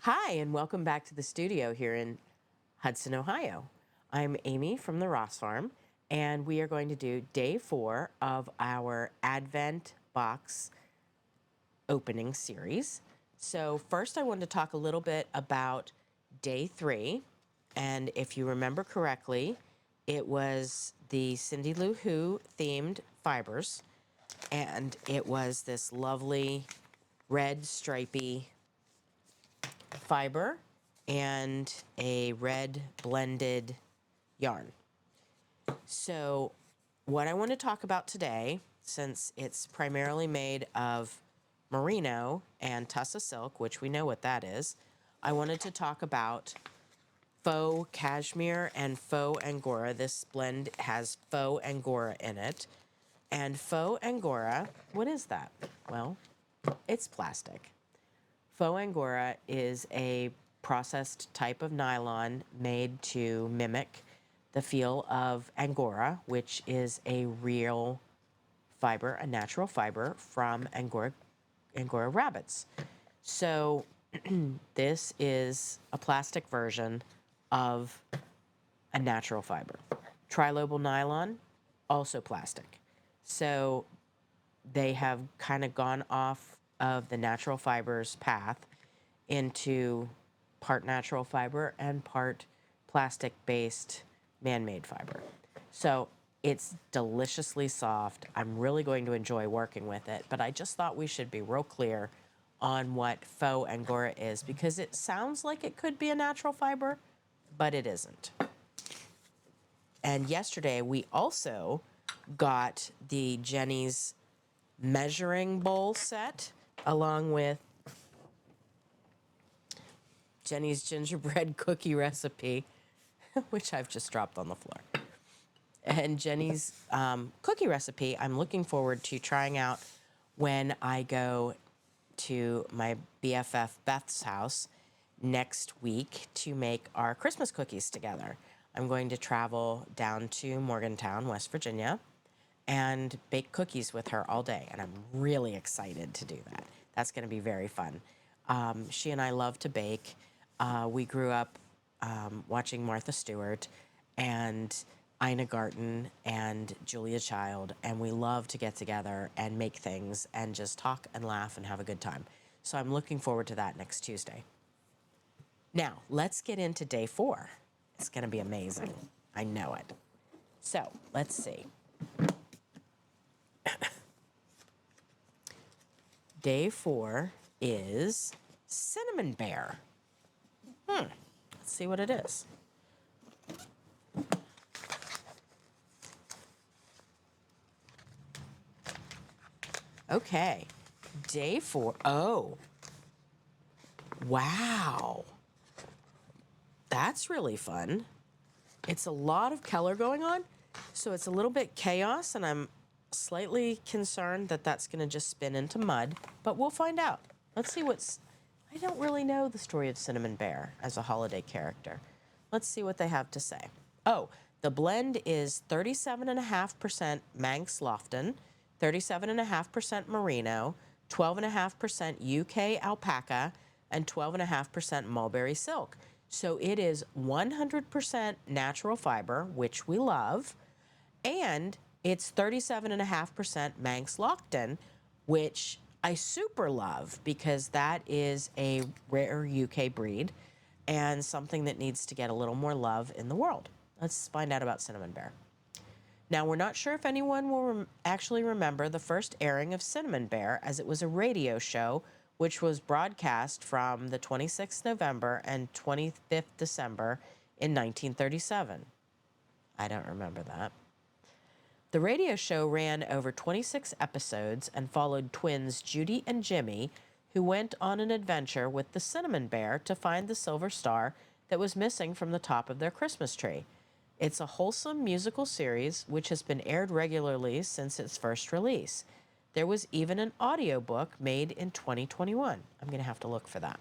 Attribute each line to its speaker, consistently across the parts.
Speaker 1: Hi, and welcome back to the studio here in Hudson, Ohio. I'm Amy from the Ross Farm, and we are going to do day 4 of our Advent box opening series. So, first, I wanted to talk a little bit about day 3. And if you remember correctly, it was the Cindy Lou Who themed fibers, and it was this lovely red stripy fiber and a red blended yarn. So, what I want to talk about today, since it's primarily made of merino and tussa silk, which we know what that is, I wanted to talk about faux cashmere and faux angora. This blend has faux angora in it. And faux angora, what is that? Well, it's plastic. Faux angora is a processed type of nylon made to mimic the feel of angora, which is a real fiber, a natural fiber from angora rabbits. So this is a plastic version of a natural fiber. Trilobal nylon, also plastic. So they have kind of gone off of the natural fibers path into part natural fiber and part plastic-based man-made fiber. So it's deliciously soft. I'm really going to enjoy working with it, but I just thought we should be real clear on what faux angora is because it sounds like it could be a natural fiber, but it isn't. And yesterday we also got the Jenny's measuring bowl set along with Jenny's gingerbread cookie recipe, which I've just dropped on the floor. And Jenny's cookie recipe, I'm looking forward to trying out when I go to my BFF Beth's house next week to make our Christmas cookies together. I'm going to travel down to Morgantown, West Virginia, and bake cookies with her all day. And I'm really excited to do that. That's going to be very fun. She and I love to bake. We grew up watching Martha Stewart and Ina Garten and Julia Child, and we love to get together and make things and just talk and laugh and have a good time. So I'm looking forward to that next Tuesday. Now, let's get into day 4. It's going to be amazing. I know it. So let's see. Day 4 is Cinnamon Bear. Let's see what it is. Okay, day 4. Oh, wow. That's really fun. It's a lot of color going on, so it's a little bit chaos, and I'm slightly concerned that that's going to just spin into mud, but we'll find out. Let's see what's... I don't really know the story of Cinnamon Bear as a holiday character. Let's see what they have to say. Oh, the blend is 37.5% Manx Lofton, 37.5% Merino, 12.5% UK Alpaca, and 12.5% Mulberry Silk. So it is 100% natural fiber, which we love, and it's 37.5% Manx Lockton, which I super love because that is a rare UK breed and something that needs to get a little more love in the world. Let's find out about Cinnamon Bear. Now, we're not sure if anyone will actually remember the first airing of Cinnamon Bear, as it was a radio show which was broadcast from the 26th November and 25th December in 1937. I don't remember that. The radio show ran over 26 episodes and followed twins Judy and Jimmy, who went on an adventure with the Cinnamon Bear to find the silver star that was missing from the top of their Christmas tree. It's a wholesome musical series which has been aired regularly since its first release. There was even an audiobook made in 2021. I'm going to have to look for that.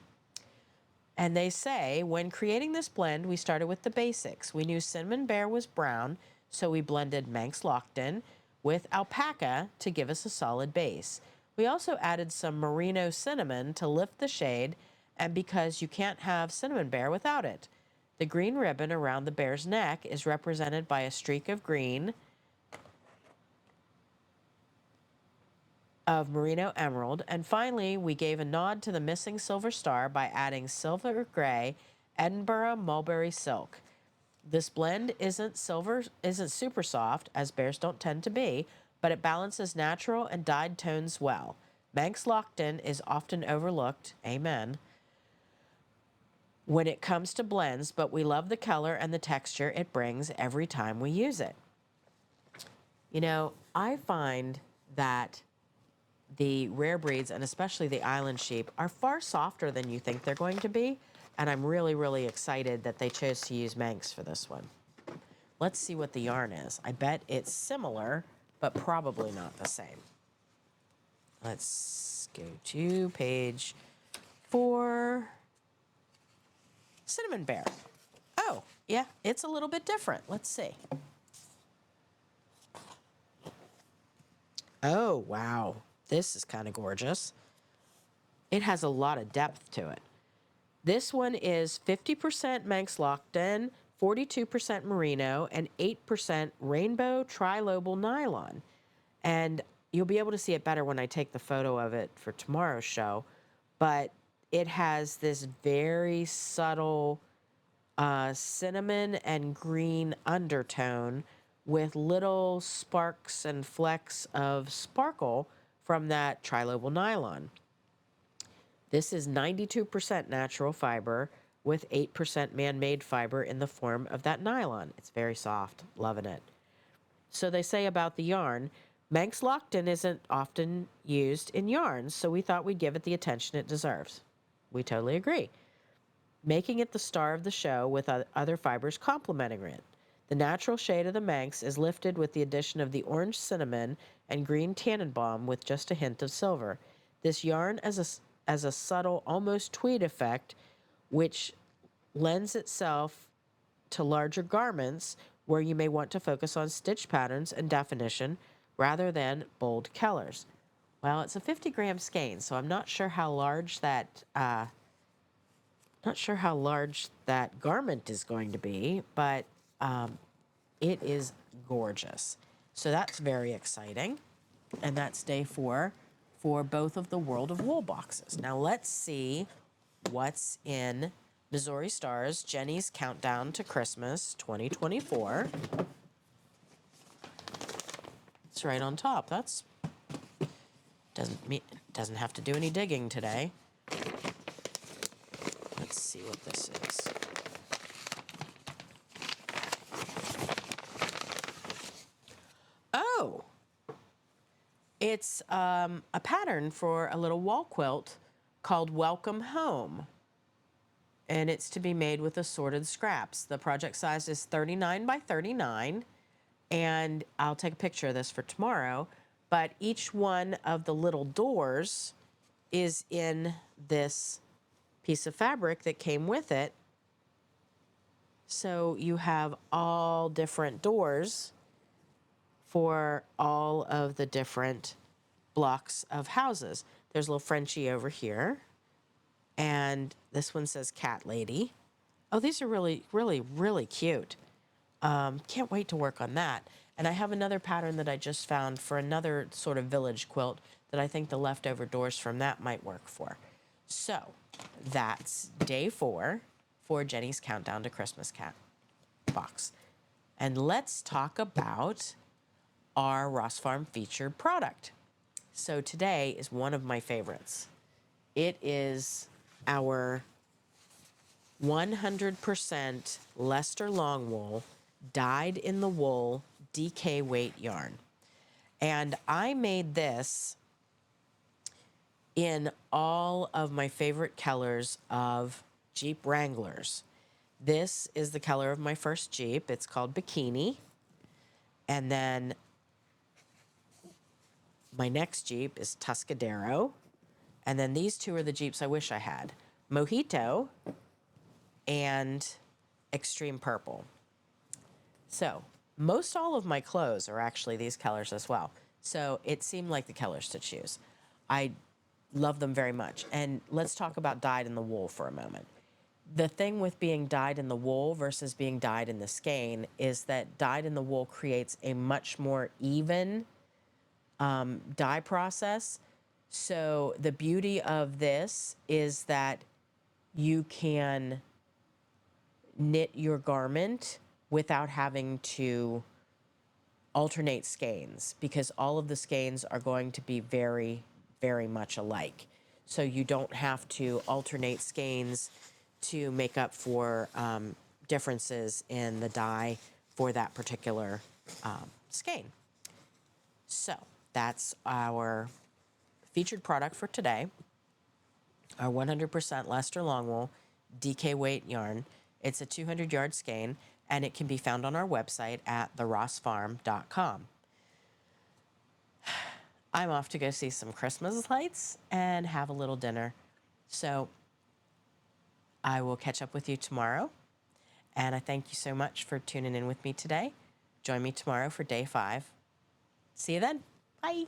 Speaker 1: And they say, when creating this blend, we started with the basics. We knew Cinnamon Bear was brown, so we blended Manx Lockton with alpaca to give us a solid base. We also added some merino cinnamon to lift the shade and because you can't have Cinnamon Bear without it. The green ribbon around the bear's neck is represented by a streak of green of merino emerald. And finally, we gave a nod to the missing silver star by adding silver gray Edinburgh mulberry silk. This blend isn't super soft, as bears don't tend to be, but it balances natural and dyed tones well. Manx Lockton is often overlooked, amen, when it comes to blends, but we love the color and the texture it brings every time we use it. You know, I find that the rare breeds, and especially the island sheep, are far softer than you think they're going to be, and I'm really, really excited that they chose to use Manx for this one. Let's see what the yarn is. I bet it's similar, but probably not the same. Let's go to page 4. Cinnamon Bear. Oh, yeah, it's a little bit different. Let's see. Oh, wow. This is kind of gorgeous. It has a lot of depth to it. This one is 50% Manx Lockton, 42% merino, and 8% rainbow trilobal nylon. And you'll be able to see it better when I take the photo of it for tomorrow's show. But it has this very subtle cinnamon and green undertone with little sparks and flecks of sparkle from that trilobal nylon. This is 92% natural fiber with 8% man-made fiber in the form of that nylon. It's very soft, loving it. So they say about the yarn, Manx Lockton isn't often used in yarns, so we thought we'd give it the attention it deserves. We totally agree. Making it the star of the show with other fibers complementing it. The natural shade of the Manx is lifted with the addition of the orange cinnamon and green tannenbaum with just a hint of silver. This yarn as a subtle, almost tweed effect, which lends itself to larger garments where you may want to focus on stitch patterns and definition rather than bold colors. Well, it's a 50-gram skein, so I'm not sure how large that garment is going to be, but it is gorgeous. So that's very exciting, and that's day 4 for both of the World of Wool boxes. Now let's see what's in Missouri Star's Jenny's Countdown to Christmas 2024. It's right on top. That's doesn't have to do any digging today. Let's see what this is. Oh, it's a pattern for a little wall quilt called Welcome Home. And it's to be made with assorted scraps. The project size is 39 by 39. And I'll take a picture of this for tomorrow. But each one of the little doors is in this piece of fabric that came with it. So you have all different doors for all of the different blocks of houses. There's a little Frenchie over here. And this one says Cat Lady. Oh, these are really, really, really cute. Can't wait to work on that. And I have another pattern that I just found for another sort of village quilt that I think the leftover doors from that might work for. So that's day 4 for Jenny's Countdown to Christmas Cat box. And let's talk about our Ross Farm featured product. So today is one of my favorites. It is our 100% Leicester long wool dyed in the wool DK weight yarn. And I made this in all of my favorite colors of Jeep Wranglers. This is the color of my first Jeep. It's called Bikini. And then my next Jeep is Tuscadero. And then these two are the Jeeps I wish I had. Mojito and Extreme Purple. So most all of my clothes are actually these colors as well. So it seemed like the colors to choose. I love them very much. And let's talk about dyed in the wool for a moment. The thing with being dyed in the wool versus being dyed in the skein is that dyed in the wool creates a much more even dye process. So the beauty of this is that you can knit your garment without having to alternate skeins, because all of the skeins are going to be very, very much alike. So you don't have to alternate skeins to make up for differences in the dye for that particular skein. So that's our featured product for today, our 100% Leicester Longwool DK weight yarn. It's a 200-yard skein, and it can be found on our website at therossfarm.com. I'm off to go see some Christmas lights and have a little dinner. So I will catch up with you tomorrow. And I thank you so much for tuning in with me today. Join me tomorrow for day 5. See you then. Bye.